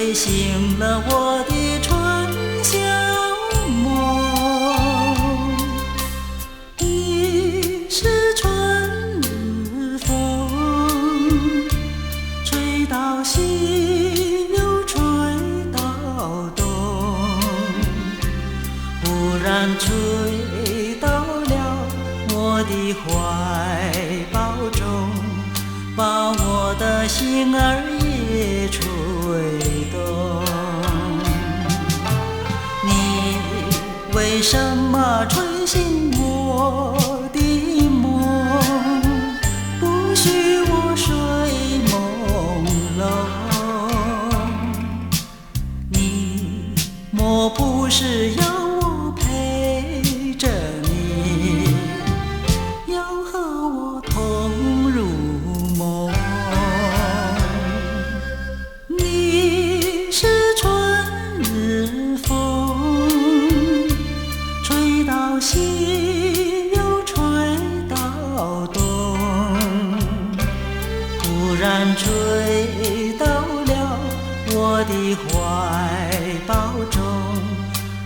吹醒了我的春晓梦。你是春日风，吹到西又吹到东，忽然吹到了我的怀抱中，把我的心儿也吹动。你为什么吹醒我的梦，不许我睡朦胧？你莫不是要我陪着你，要和我同入梦？你是春日风，吹到西又吹到东，忽然吹到了我的怀抱中，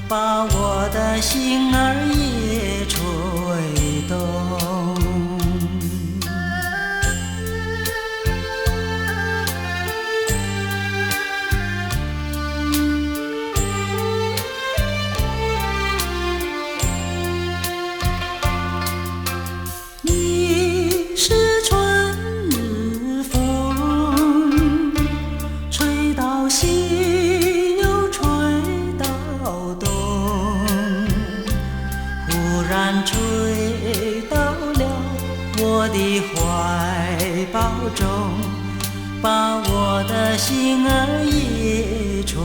把我的心儿也吹动。你是春日风，吹到西又吹到东，忽然吹到了我的怀抱中，把我的心儿也吹